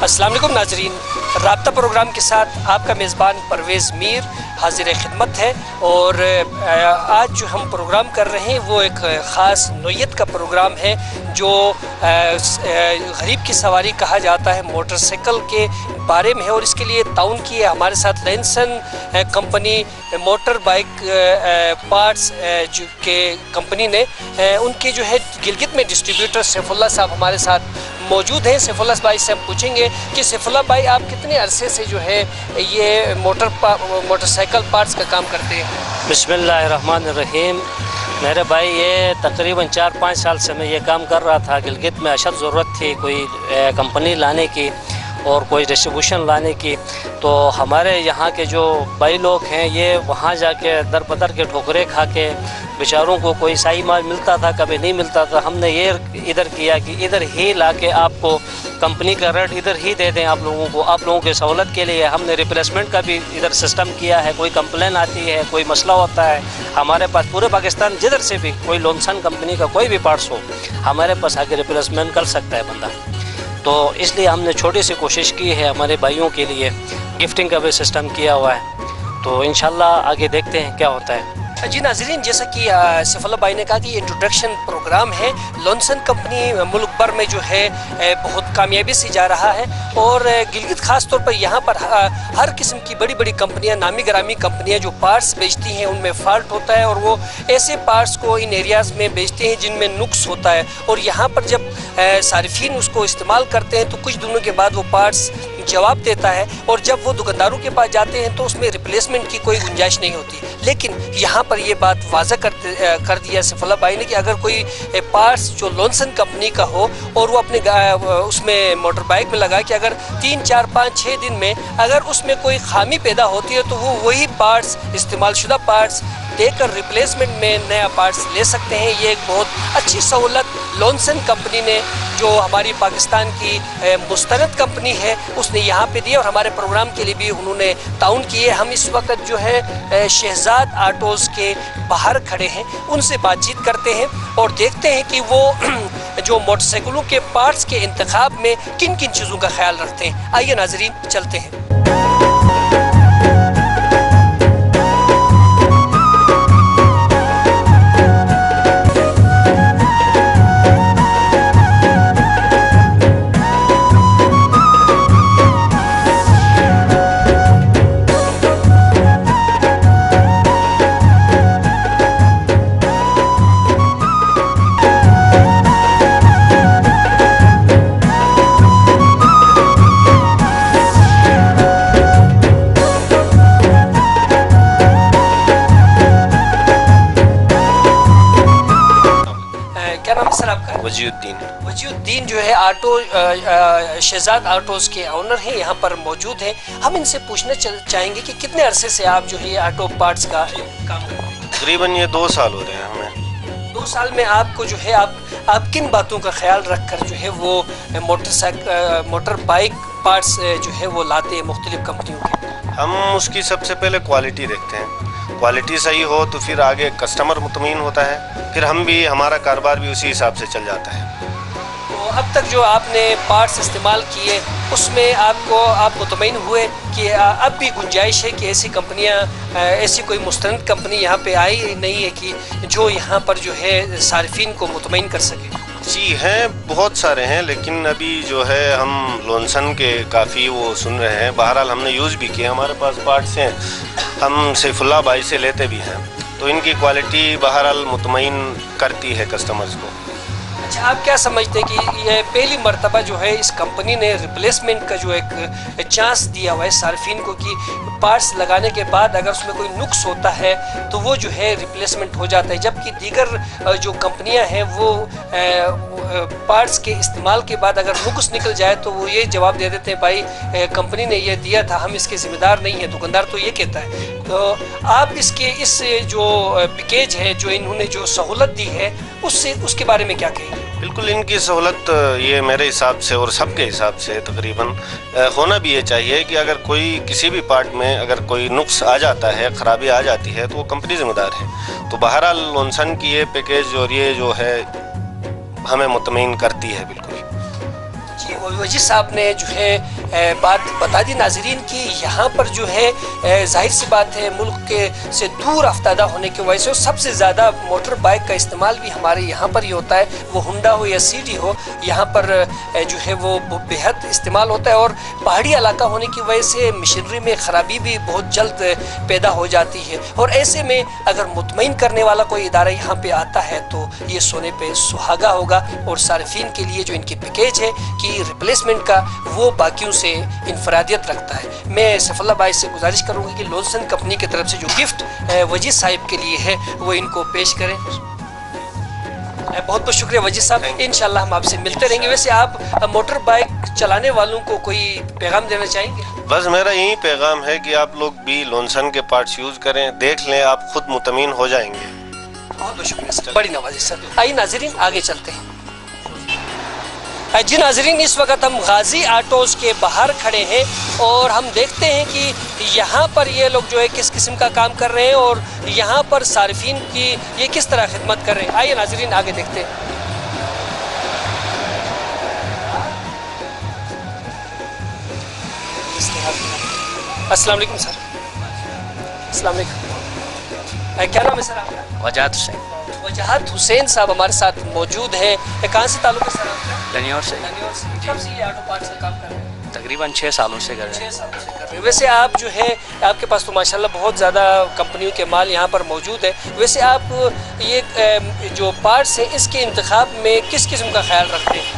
السلام علیکم ناظرین، رابطہ پروگرام کے ساتھ آپ کا میزبان پرویز میر حاضر خدمت ہے، اور آج جو ہم پروگرام کر رہے ہیں وہ ایک خاص نوعیت کا پروگرام ہے جو غریب کی سواری کہا جاتا ہے، موٹر سائیکل کے بارے میں ہے، اور اس کے لیے تعاون کی ہے ہمارے ساتھ لینسن کمپنی موٹر بائک پارٹس جو کہ کمپنی نے، ان کے جو ہے گلگت میں ڈسٹریبیوٹر سیف اللہ صاحب ہمارے ساتھ موجود ہیں۔ سیف اللہ بھائی سے ہم پوچھیں گے کہ سیف اللہ بھائی آپ کتنے عرصے سے جو ہے یہ موٹر سائیکل پارٹس کا کام کرتے ہیں؟ بسم اللہ الرحمن الرحیم۔ میرے بھائی یہ تقریباً 4-5 سال سے میں یہ کام کر رہا تھا۔ گلگت میں اشد ضرورت تھی کوئی کمپنی لانے کی اور کوئی ڈسٹریبیوشن لانے کی، تو ہمارے یہاں کے جو بھائی لوگ ہیں یہ وہاں جا کے در بدر کے ٹھوکرے کھا کے بیچاروں کو کوئی صحیح مال ملتا تھا، کبھی نہیں ملتا تھا۔ ہم نے یہ ادھر کیا کہ ادھر ہی لا کے آپ کو کمپنی کا ریٹ ادھر ہی دے دیں آپ لوگوں کی سہولت کے لیے۔ ہم نے ریپلیسمنٹ کا بھی ادھر سسٹم کیا ہے، کوئی کمپلین آتی ہے، کوئی مسئلہ ہوتا ہے، ہمارے پاس پورے پاکستان جدھر سے بھی کوئی لونسن کمپنی کا کوئی بھی پارٹس ہو ہمارے پاس آ کے ریپلیسمنٹ کر سکتا ہے بندہ۔ تو اس لیے ہم نے چھوٹی سی کوشش کی ہے ہمارے بھائیوں کے لیے، گفٹنگ کا بھی سسٹم کیا ہوا ہے، تو انشاءاللہ آگے دیکھتے ہیں کیا ہوتا ہے۔ جی ناظرین، جیسا کہ سیف اللہ بھائی نے کہا کہ یہ انٹروڈکشن پروگرام ہے، لونسن کمپنی ملک بھر میں جو ہے بہت کامیابی سے جا رہا ہے، اور گلگت خاص طور پر یہاں پر ہر قسم کی بڑی بڑی کمپنیاں، نامی گرامی کمپنیاں جو پارٹس بیچتی ہیں ان میں فالٹ ہوتا ہے، اور وہ ایسے پارٹس کو ان ایریاز میں بیچتے ہیں جن میں نقص ہوتا ہے، اور یہاں پر جب صارفین اس کو استعمال کرتے ہیں تو کچھ دنوں کے بعد وہ پارٹس جواب دیتا ہے، اور جب وہ دکانداروں کے پاس جاتے ہیں تو اس میں ریپلیسمنٹ کی کوئی گنجائش نہیں ہوتی۔ لیکن یہاں پر یہ بات واضح کر دیا سیف اللہ بھائی نے کہ اگر کوئی پارٹس جو لونسن کمپنی کا ہو اور وہ اپنے اس میں موٹر بائک میں لگا کہ اگر 3 4 5 6 دن میں اگر اس میں کوئی خامی پیدا ہوتی ہے تو وہ وہی پارٹس، استعمال شدہ پارٹس دے کر ریپلیسمنٹ میں نیا پارٹس لے سکتے ہیں۔ یہ ایک بہت اچھی سہولت لونسن کمپنی نے، جو ہماری پاکستان کی مستند کمپنی ہے، اس نے یہاں پہ دی، اور ہمارے پروگرام کے لیے بھی انہوں نے تعاون کیے۔ ہم اس وقت جو ہے شہزاد آٹوز کے باہر کھڑے ہیں، ان سے بات چیت کرتے ہیں اور دیکھتے ہیں کہ وہ جو موٹر سائیکلوں کے پارٹس کے انتخاب میں کن کن چیزوں کا خیال رکھتے ہیں۔ آئیے ناظرین چلتے ہیں۔ وجی الدین جو ہے آٹو شہزاد آٹوز کے آنر ہیں، یہاں پر موجود ہیں۔ ہم ان سے پوچھنا چاہیں گے کہ کتنے عرصے سے آپ جو ہے یہ آٹو پارٹس کا کام کرتے ہیں؟ تقریباً یہ 2 سال ہو رہے ہیں ہمیں۔ 2 سال میں آپ کو جو ہے آپ کن باتوں کا خیال رکھ کر جو ہے وہ موٹر بائک پارٹس جو ہے وہ لاتے ہیں مختلف کمپنیوں کے؟ ہم اس کی سب سے پہلے کوالٹی دیکھتے ہیں، کوالٹی صحیح ہو تو پھر آگے کسٹمر مطمئن ہوتا ہے، پھر ہم بھی، ہمارا کاروبار بھی اسی حساب سے چل جاتا ہے۔ تو اب تک جو آپ نے پارٹس استعمال کیے اس میں آپ مطمئن ہوئے کہ اب بھی گنجائش ہے کہ ایسی کمپنیاں، ایسی کوئی مستند کمپنی یہاں پہ آئی نہیں ہے کہ جو یہاں پر جو ہے صارفین کو مطمئن کر سکے؟ جی ہیں، بہت سارے ہیں، لیکن ابھی جو ہے ہم لونسن کے کافی وہ سن رہے ہیں۔ بہرحال ہم نے یوز بھی کیا، ہمارے پاس پارٹس ہیں، ہم سیف اللہ بھائی سے لیتے بھی ہیں، تو ان کی کوالٹی بہرحال مطمئن کرتی ہے کسٹمرز کو۔ اچھا آپ کیا سمجھتے ہیں کہ یہ پہلی مرتبہ جو ہے اس کمپنی نے ریپلیسمنٹ کا جو ایک چانس دیا ہوا ہے صارفین کو کہ پارٹس لگانے کے بعد اگر اس میں کوئی نقص ہوتا ہے تو وہ جو ہے ریپلیسمنٹ ہو جاتا ہے، جبکہ دیگر جو کمپنیاں ہیں وہ پارٹس کے استعمال کے بعد اگر نقص نکل جائے تو وہ یہ جواب دے دیتے ہیں بھائی کمپنی نے یہ دیا تھا، ہم اس کے ذمہ دار نہیں ہیں، دکاندار تو یہ کہتا ہے۔ تو آپ اس جو پیکیج ہے جو انہوں نے جو سہولت دی ہے اس کے بارے میں کیا کہیں گے؟ بالکل ان کی سہولت یہ میرے حساب سے اور سب کے حساب سے تقریباً ہونا بھی یہ چاہیے کہ اگر کوئی کسی بھی پارٹ میں اگر کوئی نقص آ جاتا ہے، خرابی آ جاتی ہے تو وہ کمپنی ذمہ دار ہے۔ تو بہرحال لونسن کی یہ پیکیج اور یہ جو ہے ہمیں مطمئن کرتی ہے بالکل۔ جی وجید صاحب نے جو ہے بات بتا دی ناظرین کی یہاں پر جو ہے ظاہر سی بات ہے ملک کے سے دور افتادہ ہونے کی وجہ سے سب سے زیادہ موٹر بائک کا استعمال بھی ہمارے یہاں پر ہی ہوتا ہے، وہ ہونڈا ہو یا سی ڈی ہو، یہاں پر جو ہے وہ بےحد استعمال ہوتا ہے اور پہاڑی علاقہ ہونے کی وجہ سے مشینری میں خرابی بھی بہت جلد پیدا ہو جاتی ہے، اور ایسے میں اگر مطمئن کرنے والا کوئی ادارہ یہاں پہ آتا ہے تو یہ سونے پہ سہاگا ہوگا، اور صارفین کے لیے جو ان کی پیکیج ہے کہ ریپلیسمنٹ کا وہ باقیوں سے انفرادیت رکھتا ہے۔ میں سیف اللہ بھائی سے گزارش کروں گی کہ لونسن کمپنی کی طرف سے جو گفٹ وجید صاحب کے لیے ہے وہ ان کو پیش کریں۔ بہت بہت شکریہ وجید صاحب، انشاءاللہ ہم آپ سے ملتے رہیں گے۔ ویسے آپ موٹر بائک چلانے والوں کو کوئی پیغام دینا چاہیں گے؟ بس میرا یہی پیغام ہے کہ آپ لوگ بھی لونسن کے پارٹس یوز کریں، دیکھ لیں، آپ خود مطمئن ہو جائیں گے۔ بہت بہت شکریہ سر، بڑی نوازش سر۔ آئیے ناظرین آگے چلتے ہیں۔ جی ناظرین اس وقت ہم غازی آٹوز کے باہر کھڑے ہیں اور ہم دیکھتے ہیں کہ یہاں پر یہ لوگ جو ہے کس قسم کا کام کر رہے ہیں اور یہاں پر صارفین کی یہ کس طرح خدمت کر رہے ہیں۔ آئیے ناظرین آگے دیکھتے ہیں۔ السلام علیکم سر۔ السلام علیکم، کیا نام ہے سر آپ کا؟ وجاہت حسین۔ وجاہت حسین صاحب ہمارے ساتھ موجود ہیں۔ کہاں سے تعلق ہے سر آپ کا؟ لنیور سے۔ کب سے یہ آٹو پارٹس کا کام کر رہے ہیں؟ تقریباً 6 سالوں سے کر رہے ہیں۔ 6 سالوں سے کر رہے ہیں۔ ویسے آپ جو ہے آپ کے پاس تو ماشاءاللہ بہت زیادہ کمپنیوں کے مال یہاں پر موجود ہے، ویسے آپ یہ جو پارٹس ہیں اس کے انتخاب میں کس قسم کا خیال رکھتے ہیں؟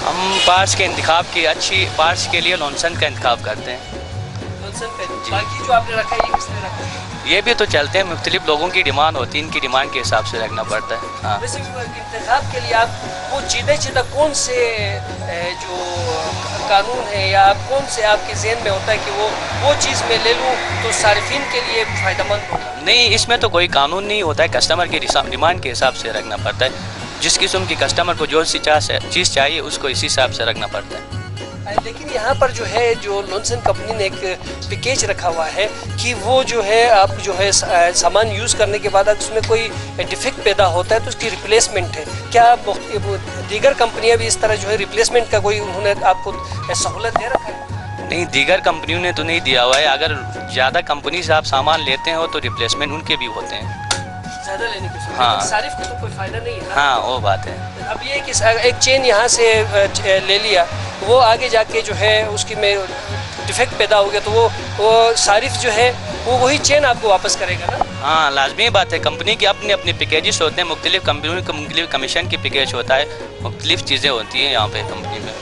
ہم پارٹس کے انتخاب کی اچھی پارٹس کے لیے لونسن کا انتخاب کرتے ہیں۔ باقی جو آپ نے رکھا ہے یہ کس نے رکھا ہے؟ یہ بھی تو چلتے ہیں، مختلف لوگوں کی ڈیمانڈ ہوتی ہے، ان کی ڈیمانڈ کے حساب سے رکھنا پڑتا ہے۔ ہاں ویسے انتخاب کے لیے آپ وہ چیدہ کون سے جو قانون ہے یا کون سے آپ کے ذہن میں ہوتا ہے کہ وہ چیز میں لے لوں تو صارفین کے لیے فائدہ مند ہوگا؟ نہیں، اس میں تو کوئی قانون نہیں ہوتا ہے، کسٹمر کی ڈیمانڈ کے حساب سے رکھنا پڑتا ہے۔ جس قسم کی کسٹمر کو جو سی چیز چاہیے اس کو اسی حساب سے رکھنا پڑتا ہے۔ لیکن یہاں پر جو ہے جو لونسن کمپنی نے ایک پیکیج رکھا ہوا ہے کہ وہ جو ہے آپ جو ہے سامان یوز کرنے کے بعد اگر اس میں کوئی ڈیفیکٹ پیدا ہوتا ہے تو اس کی ریپلیسمنٹ ہے۔ کیا دیگر کمپنیاں بھی اس طرح جو ہے ریپلیسمنٹ کا کوئی انہوں نے آپ کو سہولت دے رکھا ہے؟ نہیں، دیگر کمپنیوں نے تو نہیں دیا ہوا ہے۔ اگر زیادہ کمپنی سے آپ سامان لیتے ہو تو ریپلیسمنٹ ان کے بھی ہوتے ہیں۔ زیادہ لینے کی صورت ہاں، صارف کو تو کوئی فائدہ نہیں ہے۔ ہاں وہ بات ہے۔ اب یہ کہ ایک چین یہاں سے لے لیا، وہ آگے جا کے جو ہے اس کی میں ڈیفیکٹ پیدا ہو گیا تو وہ صارف جو ہے وہ وہی چین آپ کو واپس کرے گا نا؟ ہاں لازمی بات ہے، کمپنی کے اپنے اپنے پیکیجز ہوتے ہیں، مختلف کمپنیوں کے مختلف کمیشن کی پیکیج ہوتا ہے، مختلف چیزیں ہوتی ہیں یہاں پہ کمپنی میں۔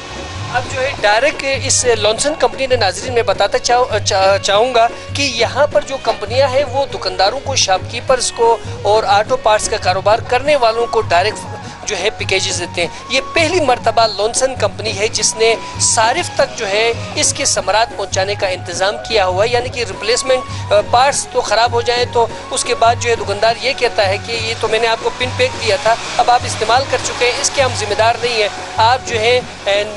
اب جو ہے ڈائریکٹ اس لونسن کمپنی نے ناظرین میں بتاتا چاہوں گا کہ یہاں پر جو کمپنیاں ہیں وہ دکانداروں کو، شاپ کیپرز کو اور آٹو پارٹس کا کاروبار کرنے والوں کو ڈائریکٹ جو ہے پیکیجز دیتے ہیں۔ یہ پہلی مرتبہ لونسن کمپنی ہے جس نے صارف تک جو ہے اس کے ثمرات پہنچانے کا انتظام کیا ہوا ہے، یعنی کہ ریپلیسمنٹ پارٹس تو خراب ہو جائیں تو اس کے بعد جو ہے دکاندار یہ کہتا ہے کہ یہ تو میں نے آپ کو پن پیک دیا تھا، اب آپ استعمال کر چکے ہیں، اس کے ہم ذمہ دار نہیں ہیں، آپ جو ہے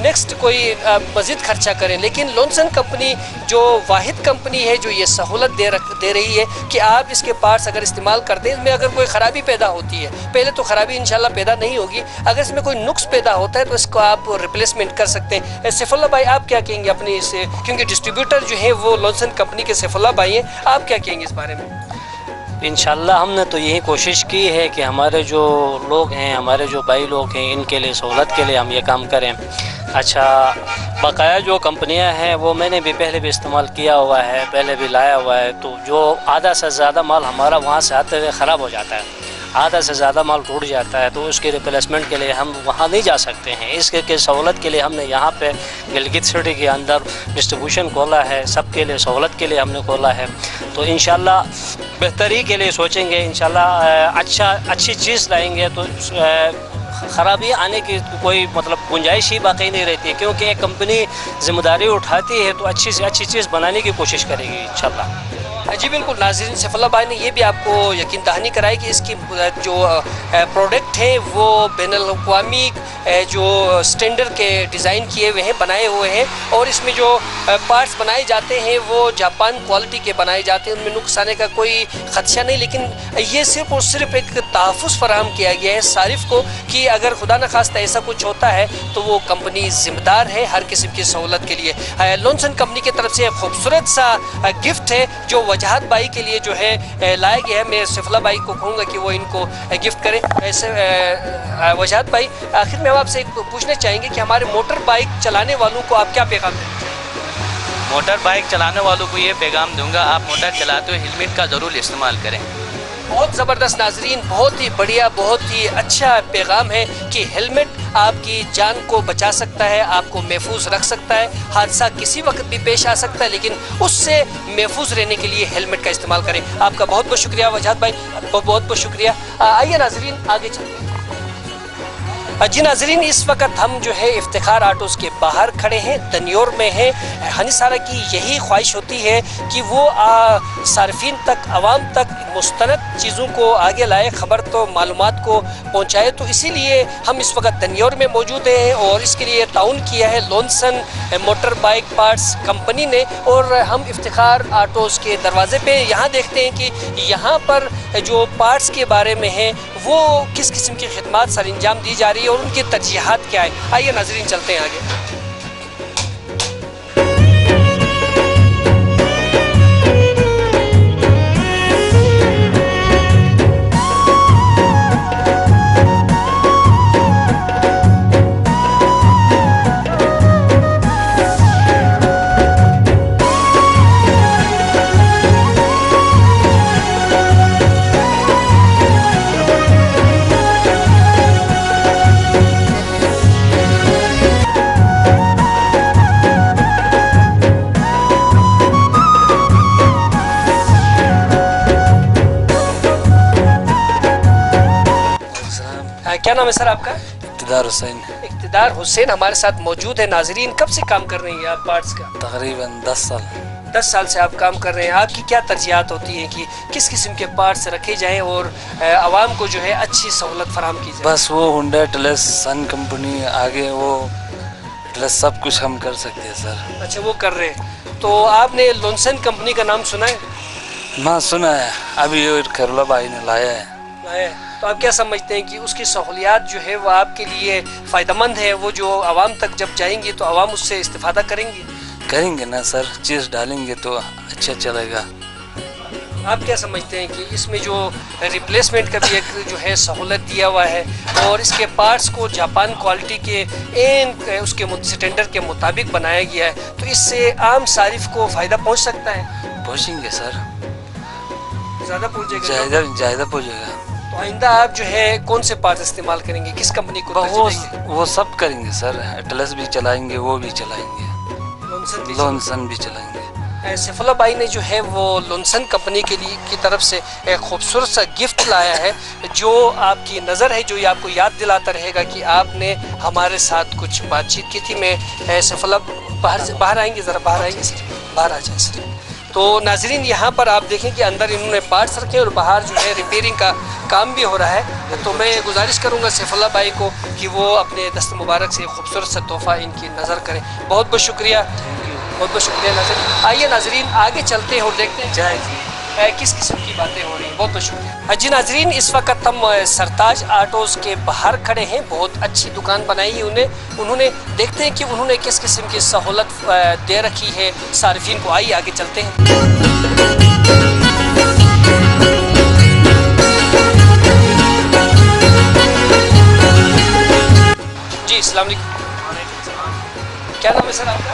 نیکسٹ کوئی مزید خرچہ کریں۔ لیکن لونسن کمپنی جو واحد کمپنی ہے جو یہ سہولت دے رہی ہے کہ آپ اس کے پارٹس اگر استعمال کرتے ہیں، اس میں اگر کوئی خرابی پیدا ہوتی ہے، پہلے تو خرابی انشاءاللہ پیدا نہیں ہوگی، اگر اس میں کوئی نقص پیدا ہوتا ہے تو اس کو آپ ریپلیسمنٹ کر سکتے ہیں۔ سیف اللہ بھائی آپ کیا کہیں گے اپنی اس، کیونکہ ڈسٹریبیوٹر جو ہیں وہ لونسن کمپنی کے سیف اللہ بھائی ہیں، آپ کیا کہیں گے اس بارے میں؟ انشاءاللہ ہم نے تو یہی کوشش کی ہے کہ ہمارے جو لوگ ہیں، ہمارے جو بھائی لوگ ہیں، ان کے لیے سہولت کے لیے ہم یہ کام کریں۔ اچھا، بقایا جو کمپنیاں ہیں وہ میں نے بھی پہلے بھی استعمال کیا ہوا ہے، پہلے بھی لایا ہوا ہے، تو جو آدھا سے زیادہ مال ہمارا وہاں سے آتے ہوئے خراب ہو جاتا ہے۔ آدھا سے زیادہ مال ٹوٹ جاتا ہے تو اس کے ریپلیسمنٹ کے لیے ہم وہاں نہیں جا سکتے ہیں. اس کے سہولت کے لیے ہم نے یہاں پہ گلگت سٹی کے اندر ڈسٹریبیوشن کھولا ہے, سب کے لیے سہولت کے لیے ہم نے کھولا ہے. تو انشاءاللہ بہتری کے لیے سوچیں گے, انشاءاللہ اچھی چیز لائیں گے تو خرابی آنے کی کوئی گنجائش ہی باقی نہیں رہتی, کیونکہ ایک کمپنی ذمہ داری اٹھاتی ہے تو اچھی سے اچھی چیز بنانے کی کوشش کرے گی انشاءاللہ. جی بالکل ناظرین, سیف اللہ بھائی نے یہ بھی آپ کو یقین دہانی کرائی کہ اس کی جو پروڈکٹ ہیں وہ بین الاقوامی جو سٹینڈرڈ کے ڈیزائن کیے ہوئے ہیں, بنائے ہوئے ہیں, اور اس میں جو پارٹس بنائے جاتے ہیں وہ جاپان کوالٹی کے بنائے جاتے ہیں, ان میں نقص آنے کا کوئی خدشہ نہیں. لیکن یہ صرف اور صرف ایک تحفظ فراہم کیا گیا ہے صارف کو کہ اگر خدا نخواستہ ایسا کچھ ہوتا ہے تو وہ کمپنی ذمہ دار ہے ہر قسم کی سہولت کے لیے. لونسن کمپنی کی طرف سے ایک خوبصورت سا گفٹ ہے جو وجاہت بھائی کے لیے جو ہے لایا گیا ہے. میں سیف اللہ بھائی کو کہوں گا کہ وہ ان کو گفٹ کریں. وجاہت بھائی, آخر میں ہم آپ سے پوچھنا چاہیں گے کہ ہمارے موٹر بائک چلانے والوں کو آپ کیا پیغام دیں؟ موٹر بائک چلانے والوں کو یہ پیغام دوں گا, آپ موٹر چلاتے ہوئے ہیلمٹ کا ضرور استعمال کریں. بہت زبردست ناظرین, بہت ہی بڑھیا, بہت ہی اچھا پیغام ہے کہ ہیلمٹ آپ کی جان کو بچا سکتا ہے, آپ کو محفوظ رکھ سکتا ہے. حادثہ کسی وقت بھی پیش آ سکتا ہے, لیکن اس سے محفوظ رہنے کے لیے ہیلمٹ کا استعمال کریں. آپ کا بہت بہت شکریہ وجاہت بھائی, بہت بہت شکریہ. آئیے ناظرین آگے چلتے ہیں. جی ناظرین, اس وقت ہم جو ہے افتخار آٹوز کے باہر کھڑے ہیں, دنیور میں ہیں. ہنسارہ کی یہی خواہش ہوتی ہے کہ وہ صارفین تک, عوام تک مستند چیزوں کو آگے لائے, خبر تو معلومات کو پہنچائے. تو اسی لیے ہم اس وقت دنیور میں موجود ہیں اور اس کے لیے تعاون کیا ہے لونسن موٹر بائک پارٹس کمپنی نے. اور ہم افتخار آٹوز کے دروازے پہ یہاں دیکھتے ہیں کہ یہاں پر جو پارٹس کے بارے میں ہیں وہ کس قسم کی خدمات سر انجام دی جا رہی ہے اور ان کی ترجیحات کیا ہے. آئیے ناظرین چلتے ہیں آگے. کیا نام ہے سر آپ کا؟ اقتدار حسین. اقتدار حسین ہمارے ساتھ موجود ہے. ناظرین, کب سے کام کر رہے ہیں آپ پارٹس کا؟ تقریباً 10 سال. 10 سال سے آپ کام کر رہے ہیں. آپ کی کیا ترجیحات ہوتی ہیں کہ کس قسم کے پارٹس رکھے جائیں اور عوام کو جو ہے اچھی سہولت فراہم کی جائے؟ بس وہ ہنڈا ٹلس سن کمپنی آگے, وہ ٹلس سب کچھ ہم کر سکتے ہیں سر. اچھا, وہ کر رہے ہیں. تو آپ نے لونسن کمپنی کا نام سنا ہے؟ میں سنا ہے, ابھی کیرلا بھائی نے لایا ہے. تو آپ کیا سمجھتے ہیں کہ اس کی سہولیات جو ہے وہ آپ کے لیے فائدہ مند ہے؟ وہ جو عوام تک جب جائیں گی تو عوام اس سے استفادہ کریں گی؟ کریں گے نا سر, چیز ڈالیں گے تو اچھا چلے گا. آپ کیا سمجھتے ہیں کہ اس میں جو ریپلیسمنٹ کا بھی ایک جو ہے سہولت دیا ہوا ہے اور اس کے پارٹس کو جاپان کوالٹی کے اس کے سٹینڈرڈ کے مطابق بنایا گیا ہے, تو اس سے عام صارف کو فائدہ پہنچ سکتا ہے؟ پہنچیں گے سر, زیادہ پہنچے گا, زیادہ پہنچے گا. تو آئندہ آپ جو ہے کون سے پارٹس استعمال کریں گے, کس کمپنی کو ترجیح دیں گے؟ وہ سب کریں گے سر, اٹلس بھی چلائیں گے, وہ بھی چلائیں گے, لونسن بھی چلائیں گے. سیف اللہ بھائی نے جو ہے وہ لونسن کمپنی کے لیے کی طرف سے ایک خوبصورت سا گفٹ لایا ہے جو آپ کی نظر ہے, جو یہ آپ کو یاد دلاتا رہے گا کہ آپ نے ہمارے ساتھ کچھ بات چیت کی تھی. میں سیف اللہ باہر آئیں گے, ذرا باہر آئیں گے سر, باہر آ جائیں سر. تو ناظرین یہاں پر آپ دیکھیں کہ اندر انہوں نے پارٹس رکھے اور باہر جو ہے ریپیئرنگ کا کام بھی ہو رہا ہے. تو میں گزارش کروں گا سیف اللہ بھائی کو کہ وہ اپنے دست مبارک سے خوبصورت سا تحفہ ان کی نظر کریں. بہت بہت شکریہ, بہت بہت شکریہ ناظرین. آئیے ناظرین آگے چلتے ہیں اور دیکھتے ہیں کس قسم کی باتیں ہو رہی ہیں. بہت بہت شکریہ. جی ناظرین, اس وقت ہم سرتاج آٹوز کے باہر کھڑے ہیں. بہت اچھی دکان بنائی ہے انہوں نے. دیکھتے ہیں کہ انہوں نے کس قسم کی سہولت دے رکھی ہے صارفین کو. آئیے آگے چلتے ہیں. جی السلام علیکم. کیا نام ہے سر آپ کا؟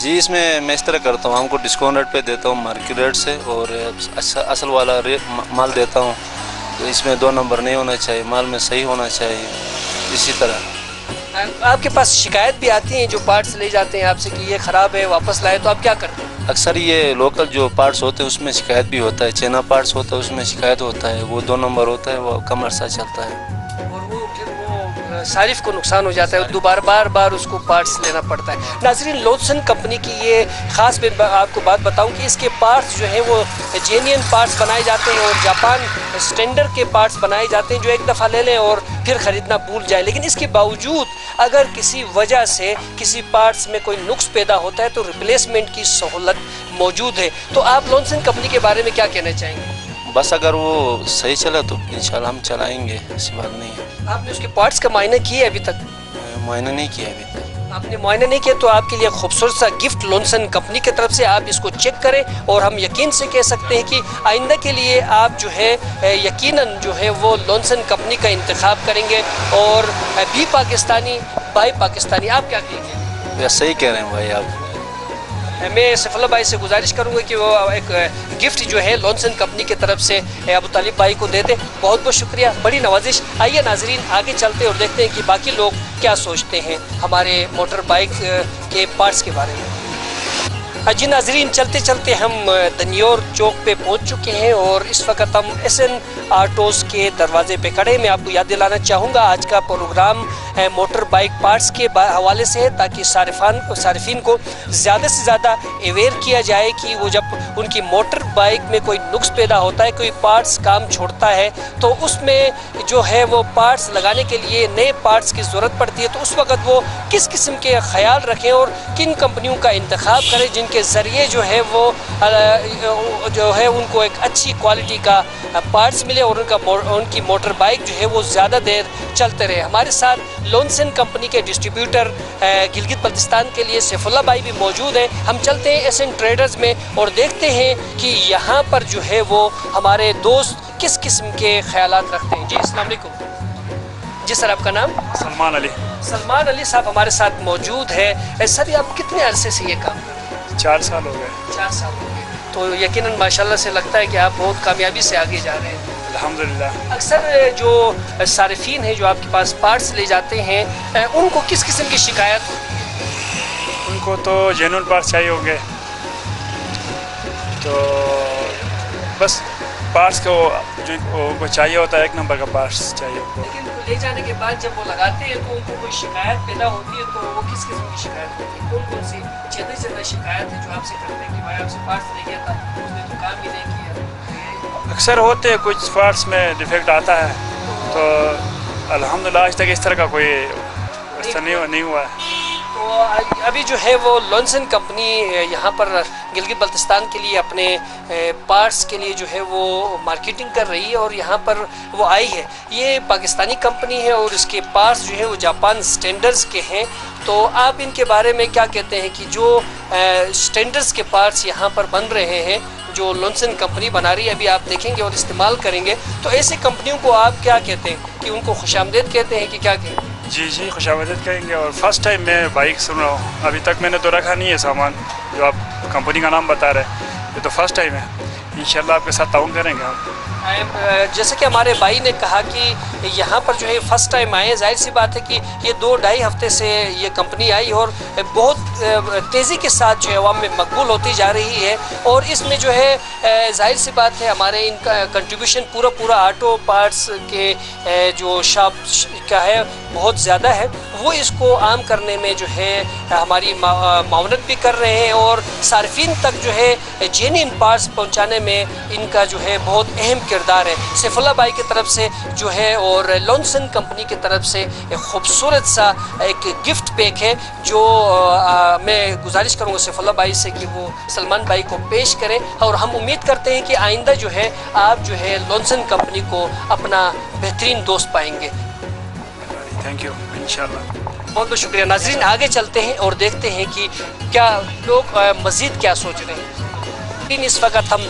جی اس میں میں اس طرح کرتا ہوں، ہم کو ڈسکاؤنٹ ریٹ پہ دیتا ہوں مارکیٹ ریٹ سے، اور اصل والا مال دیتا ہوں. تو اس میں 2 نمبر نہیں ہونا چاہیے، مال میں صحیح ہونا چاہیے. اسی طرح آپ کے پاس شکایت بھی آتی ہیں جو پارٹس لے جاتے ہیں آپ سے کہ یہ خراب ہے واپس لائے، تو آپ کیا کرتے ہیں؟ اکثر یہ لوکل جو پارٹس ہوتے ہیں اس میں شکایت بھی ہوتا ہے، چائنا پارٹس ہوتا ہے اس میں شکایت ہوتا ہے، وہ 2 نمبر ہوتا ہے، وہ کم عرصہ چلتا ہے. اور وہ پھر وہ صارف کو نقصان ہو جاتا ہے، دوبارہ بار بار اس کو پارٹس لینا پڑتا ہے. ناظرین، لونسن کمپنی کی یہ خاص میں آپ کو بات بتاؤں کہ اس کے پارٹس جو ہیں وہ جینین پارٹس بنائے جاتے ہیں اور جاپان اسٹینڈرڈ کے پارٹس بنائے جاتے ہیں جو ایک دفعہ لے لیں اور پھر خریدنا بھول جائیں. لیکن اس کے باوجود اگر کسی وجہ سے کسی پارٹس میں کوئی نقص پیدا ہوتا ہے تو ریپلیسمنٹ کی سہولت موجود ہے. تو آپ لونسن کمپنی کے بارے میں کیا کہنا چاہیں گے؟ بس اگر وہ صحیح چلا تو انشاءاللہ ہم چلائیں گے، ایسی بات نہیں ہے. آپ نے اس کے پارٹس کا معائنہ کیا ابھی تک؟ معائنہ نہیں کیا ابھی تک. آپ نے معائنہ نہیں کیا تو آپ کے لیے خوبصورت سا گفٹ لونسن کمپنی کی طرف سے، آپ اس کو چیک کریں اور ہم یقین سے کہہ سکتے ہیں کہ آئندہ کے لیے آپ جو ہے یقیناً جو ہے وہ لونسن کمپنی کا انتخاب کریں گے. اور بھی پاکستانی بائی پاکستانی، آپ کیا کہیں گے؟ یا صحیح کہہ رہے ہیں بھائی آپ. میں سیف اللہ بھائی سے گزارش کروں گا کہ وہ ایک گفٹ جو ہے لونسن کمپنی کی طرف سے ابو طالب بھائی کو دے دیں. بہت بہت شکریہ، بڑی نوازش. آئیے ناظرین آگے چلتے اور دیکھتے ہیں کہ باقی لوگ کیا سوچتے ہیں ہمارے موٹر بائک کے پارٹس کے بارے میں. جی ناظرین، چلتے چلتے ہم دنیور چوک پہ پہنچ چکے ہیں اور اس وقت ہم ایس این آٹوز کے دروازے پہ کھڑے ہیں. میں آپ کو یاد دلانا چاہوں گا آج کا پروگرام موٹر بائک پارٹس کے حوالے سے ہے تاکہ صارفین کو زیادہ سے زیادہ اویئر کیا جائے کہ وہ جب ان کی موٹر بائک میں کوئی نقص پیدا ہوتا ہے، کوئی پارٹس کام چھوڑتا ہے تو اس میں جو ہے وہ پارٹس لگانے کے لیے نئے پارٹس کی ضرورت پڑتی ہے. تو اس وقت وہ کس قسم کے خیال رکھیں اور کن کمپنیوں کا انتخاب کریں جن کے ذریعے جو ہے وہ ان کو ایک اچھی کوالٹی کا پارٹس ملے اور ان کی موٹر بائک جو ہے وہ زیادہ دیر چلتے رہے. ہمارے ساتھ لونسن کمپنی کے ڈسٹریبیوٹر گلگت بلتستان کے لیے سیف اللہ بھائی بھی موجود ہیں. ہم چلتے ہیں ایس این ٹریڈرز میں اور دیکھتے ہیں کہ یہاں پر جو ہے وہ ہمارے دوست کس قسم کے خیالات رکھتے ہیں. جی السلام علیکم. جی سر، آپ کا نام؟ سلمان علی. سلمان علی صاحب ہمارے ساتھ موجود ہے. سر آپ کتنے عرصے سے یہ کام کر رہے ہیں؟ 4 سال ہو گئے. 4 سال ہو گئے. تو یقیناً ماشاءاللہ سے لگتا ہے کہ آپ بہت کامیابی سے آگے جا رہے ہیں. الحمدللہ. اکثر جو صارفین ہیں جو آپ کے پاس پارٹس لے جاتے ہیں ان کو کس قسم کی شکایت ہوتی ہے؟ ان کو تو جینون پارٹس چاہیے ہوں گے، تو بس پارٹس کو جو ان کو چاہیے ہوتا ہے 1 نمبر کا پارٹس چاہیے ان کو. لیکن لے جانے کے بعد جب وہ لگاتے ہیں تو ان کو کوئی شکایت پیدا ہوتی ہے تو وہ کس قسم کی شکایت ہوتی ہے؟ کون سی زیادہ شکایت ہے جو آپ سے کرتے ہیں کہ بھائی آپ سے پارٹس لے گیا تھا اس نے تو کام ہی نہیں کیا؟ اکثر ہوتے ہیں کچھ پارٹس میں ڈیفیکٹ آتا ہے، تو الحمدللہ آج تک اس طرح کا کوئی ایسا نہیں ہوا ہے. تو ابھی جو ہے وہ لونسن کمپنی یہاں پر گلگت بلتستان کے لیے اپنے پارٹس کے لیے جو ہے وہ مارکیٹنگ کر رہی ہے اور یہاں پر وہ آئی ہے. یہ پاکستانی کمپنی ہے اور اس کے پارٹس جو ہے وہ جاپان اسٹینڈرڈز کے ہیں. تو آپ ان کے بارے میں کیا کہتے ہیں کہ جو اسٹینڈرڈز کے پارٹس یہاں پر بن رہے ہیں جو لونسن کمپنی بنا رہی ہے، ابھی آپ دیکھیں گے اور استعمال کریں گے، تو ایسی کمپنیوں کو آپ کیا کہتے ہیں کہ ان کو خوش آمدید کہتے ہیں کہ کیا کہیں گے؟ جی خوش آمدید کہیں گے. اور فرسٹ ٹائم میں بائک سن رہا ہوں، ابھی تک میں نے تو رکھا نہیں ہے سامان جو آپ کمپنی کا نام بتا رہے ہیں. یہ تو فرسٹ ٹائم ہے. انشاءاللہ آپ کے ساتھ تعاون کریں گے ہم. جیسے کہ ہمارے بھائی نے کہا کہ یہاں پر جو ہے فرسٹ ٹائم آئے، ظاہر سی بات ہے کہ یہ 2-2.5 ہفتے سے یہ کمپنی آئی اور بہت تیزی کے ساتھ جو ہے عوام میں مقبول ہوتی جا رہی ہے. اور اس میں جو ہے ظاہر سی بات ہے ہمارے ان کا کنٹریبیوشن پورا آٹو پارٹس کے جو شاپ کا ہے بہت زیادہ ہے. وہ اس کو عام کرنے میں جو ہے ہماری معاونت بھی کر رہے ہیں اور صارفین تک جو ہے جینین پارٹس پہنچانے میں ان کا جو ہے بہت اہم کردار ہے. سیف اللہ بھائی کی طرف سے جو ہے اور لونسن کمپنی کی طرف سے ایک خوبصورت سا ایک گفٹ پیک ہے جو میں گزارش کروں گا سیف اللہ بھائی سے کہ وہ سلمان بھائی کو پیش کریں. اور ہم امید کرتے ہیں کہ آئندہ جو ہے آپ جو ہے لونسن کمپنی کو اپنا بہترین دوست پائیں گے. Thank you. انشاءاللہ. بہت بہت شکریہ. ناظرین آگے چلتے ہیں اور دیکھتے ہیں کہ کیا لوگ مزید کیا سوچ رہے ہیں. اس وقت ہم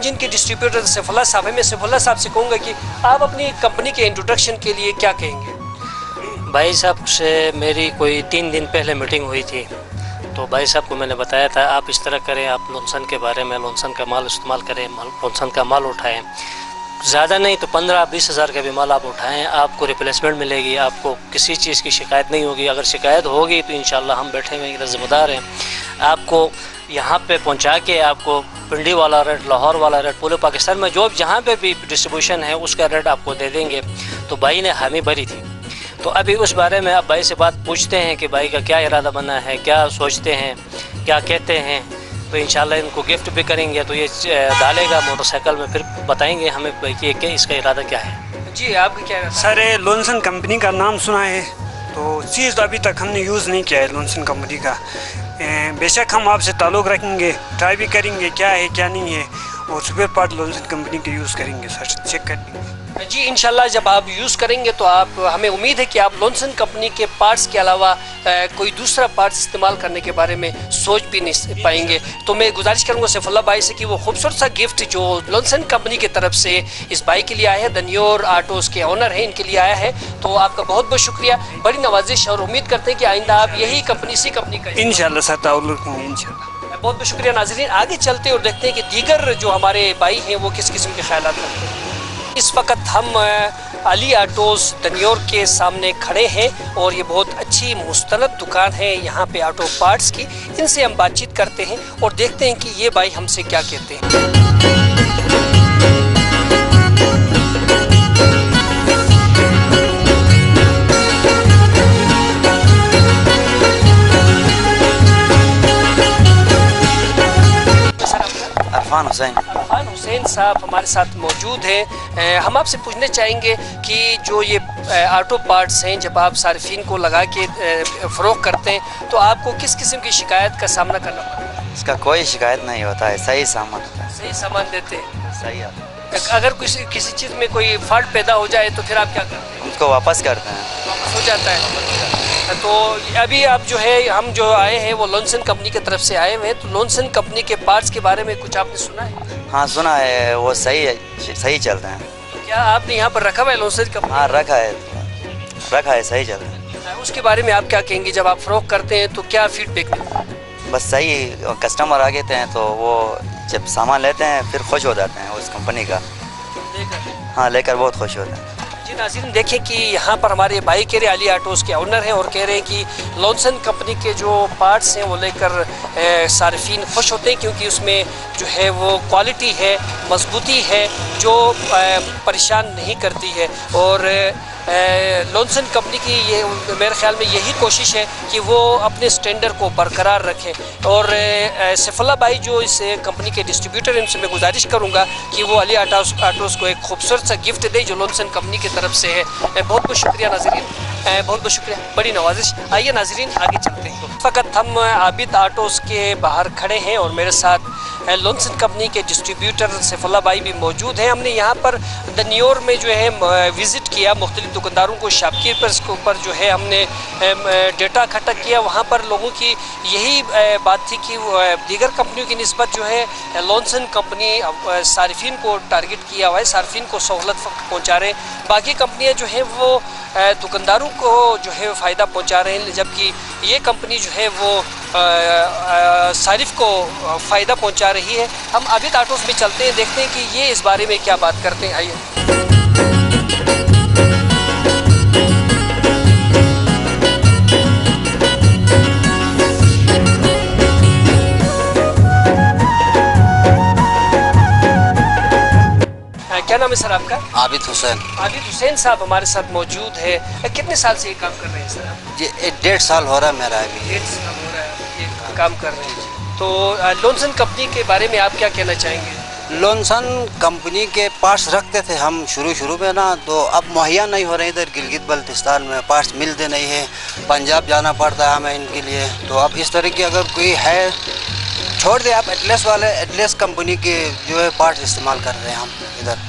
جن کے ڈسٹریبیوٹر سیف اللہ صاحب ہیں. میں سیف اللہ صاحب سے کہوں گا کہ آپ اپنی کمپنی کے انٹروڈکشن کے لیے کیا کہیں گے؟ بھائی صاحب سے میری کوئی 3 دن پہلے میٹنگ ہوئی تھی، تو بھائی صاحب کو میں نے بتایا تھا آپ اس طرح کریں، آپ لونسن کے بارے میں لونسن کا مال استعمال کریں، لونسن کا مال اٹھائیں، زیادہ نہیں تو 15-20 ہزار کا بھی مال آپ اٹھائیں، آپ کو ریپلیسمنٹ ملے گی، آپ کو کسی چیز کی شکایت نہیں ہوگی. اگر شکایت ہوگی تو انشاءاللہ ہم بیٹھے ہوئے ہیں، ذمہ دار ہیں، آپ کو یہاں پہ پہنچا کے آپ کو پنڈی والا ریٹ، لاہور والا ریٹ، پورے پاکستان میں جو جہاں پہ بھی ڈسٹریبیوشن ہے اس کا ریٹ آپ کو دے دیں گے. تو بھائی نے حامی بھری تھی. تو ابھی اس بارے میں اب بھائی سے بات پوچھتے ہیں کہ بھائی کا کیا ارادہ بنا ہے، کیا سوچتے ہیں، کیا کہتے ہیں. تو انشاءاللہ ان کو گفٹ بھی کریں گے تو یہ ڈالے گا موٹر سائیکل میں، پھر بتائیں گے ہمیں کہ اس کا ارادہ کیا ہے. جی آپ کا کیا ارادہ؟ سر لونسن کمپنی کا نام سنا ہے تو چیز ابھی تک ہم نے یوز نہیں کیا ہے لونسن کمپنی کا. بے شک ہم آپ سے تعلق رکھیں گے، ٹرائی بھی کریں گے کیا ہے کیا نہیں ہے، اور سپیئر پارٹ لونسن کمپنی کے یوز کریں گے سر، چیک کر لیں گے. جی انشاءاللہ جب آپ یوز کریں گے تو آپ ہمیں امید ہے کہ آپ لونسن کمپنی کے پارٹس کے علاوہ کوئی دوسرا پارٹس استعمال کرنے کے بارے میں سوچ بھی نہیں پائیں گے. تو میں گزارش کروں گا سیف اللہ بھائی سے کہ وہ خوبصورت سا گفٹ جو لونسن کمپنی کی طرف سے اس بھائی کے لیے آیا ہے، دنیور آٹوز کے آنر ہیں، ان کے لیے آیا ہے. تو آپ کا بہت بہت شکریہ، بڑی نوازش، اور امید کرتے ہیں کہ آئندہ آپ یہی کمپنی اسی کمپنی کا انشاءاللہ سر تعلق رکھیں گے انشاءاللہ. بہت بہت شکریہ. ناظرین آگے چلتے ہیں اور دیکھتے ہیں کہ دیگر جو ہمارے بھائی ہیں وہ کس قسم کے خیالات رکھتے ہیں. اس وقت ہم علی آٹوز دنیور کے سامنے کھڑے ہیں اور یہ بہت اچھی مستند دکان ہے یہاں پہ آٹو پارٹس کی. ان سے ہم بات چیت کرتے ہیں اور دیکھتے ہیں کہ یہ بھائی ہم سے کیا کہتے ہیں. عرفان حسین. عرفان حسین صاحب ہمارے ساتھ موجود ہیں. ہم آپ سے پوچھنا چاہیں گے کہ جو یہ آٹو پارٹس ہیں جب آپ صارفین کو لگا کے فروخت کرتے ہیں تو آپ کو کس قسم کی شکایت کا سامنا کرنا پڑتا ہے؟ اس کا کوئی شکایت نہیں ہوتا ہے، صحیح سامان ہوتا ہے. صحیح سامان دیتے ہیں. صحیح ہے. اگر کسی چیز میں کوئی فالٹ پیدا ہو جائے تو پھر آپ کیا کرتے ہیں؟ اس کو واپس کرتے ہیں. واپس ہو جاتا ہے. تو ابھی آپ جو ہے ہم جو آئے ہیں وہ لونسن کمپنی کی طرف سے آئے ہوئے ہیں. تو لونسن کمپنی کے پارٹس کے بارے میں کچھ آپ نے سنا ہے؟ ہاں سنا ہے، وہ صحیح ہے، صحیح چلتے ہیں. کیا آپ نے یہاں پر رکھا ہوا ہے لونسن کمپنی؟ ہاں رکھا ہے، صحیح چل رہا ہے. اس کے بارے میں آپ کیا کہیں گے؟ جب آپ فروخت کرتے ہیں تو کیا فیڈ بیک ملتا ہے؟ بس صحیح، کسٹمر آ گئے ہیں تو وہ جب سامان لیتے ہیں پھر خوش ہو جاتے ہیں اس کمپنی کا. ہاں لے کر بہت خوش ہوتے ہیں. جی ناظرین دیکھیں کہ یہاں پر ہمارے بھائی کہہ رہے علی آٹوز کے آنر ہیں اور کہہ رہے ہیں کہ لونسن کمپنی کے جو پارٹس ہیں وہ لے کر صارفین خوش ہوتے ہیں کیونکہ اس میں جو ہے وہ کوالٹی ہے، مضبوطی ہے جو پریشان نہیں کرتی ہے. اور لونسن کمپنی کی یہ میرے خیال میں یہی کوشش ہے کہ وہ اپنے سٹینڈرڈ کو برقرار رکھیں. اور سیف اللہ بھائی جو اس کمپنی کے ڈسٹریبیوٹر ہیں ان سے میں گزارش کروں گا کہ وہ علی آٹوز کو ایک خوبصورت سا گفٹ دے جو لونسن کمپنی کی طرف سے ہے. بہت بہت شکریہ ناظرین، بہت بہت شکریہ، بڑی نوازش. آئیے ناظرین آگے چلتے ہیں. اس وقت ہم عابد آٹوز کے باہر کھڑے ہیں اور میرے ساتھ لونسن کمپنی کے ڈسٹریبیوٹر سیف اللہ بھائی بھی موجود ہیں. ہم نے یہاں پر دنیور میں جو ہے وزٹ کیا، مختلف دکانداروں کو، شاپ کیپرز کے اوپر جو ہے ہم نے ڈیٹا اکٹھا کیا. وہاں پر لوگوں کی یہی بات تھی کہ دیگر کمپنیوں کی نسبت جو ہے لونسن کمپنی صارفین کو ٹارگٹ کیا ہوا ہے، صارفین کو سہولت پہنچا رہے ہیں. باقی کمپنیاں جو ہیں وہ دکانداروں کو جو ہے فائدہ پہنچا رہے ہیں، جبکہ یہ کمپنی جو ہے وہ صارف کو فائدہ پہنچا رہی ہے. ہم عابد آٹوز میں چلتے ہیں، دیکھتے ہیں کہ یہ اس بارے میں کیا بات کرتے ہیں. آئیے. کیا نام ہے سر آپ کا؟ عابد حسین. عابد حسین صاحب ہمارے ساتھ موجود ہے. کتنے سال سے یہ کام کر رہے ہیں سر آپ؟ جی 1.5 سال ہو رہا ہے میرا ابھی. 1.5 سال ہو رہا ہے یہ کام کر رہے ہیں. تو لونسن کمپنی کے بارے میں آپ کیا کہنا چاہیں گے؟ لونسن کمپنی کے پارٹس رکھتے تھے ہم شروع میں نا، تو اب مہیا نہیں ہو رہے. ادھر گلگت بلتستان میں پارٹس ملتے نہیں ہیں، پنجاب جانا پڑتا ہے ہمیں ان کے لیے. تو اب اس طرح کی اگر کوئی ہے چھوڑ دیں آپ. ایٹلس والے ایٹلس کمپنی کے جو ہے پارٹس استعمال کر رہے ہیں ہم ادھر.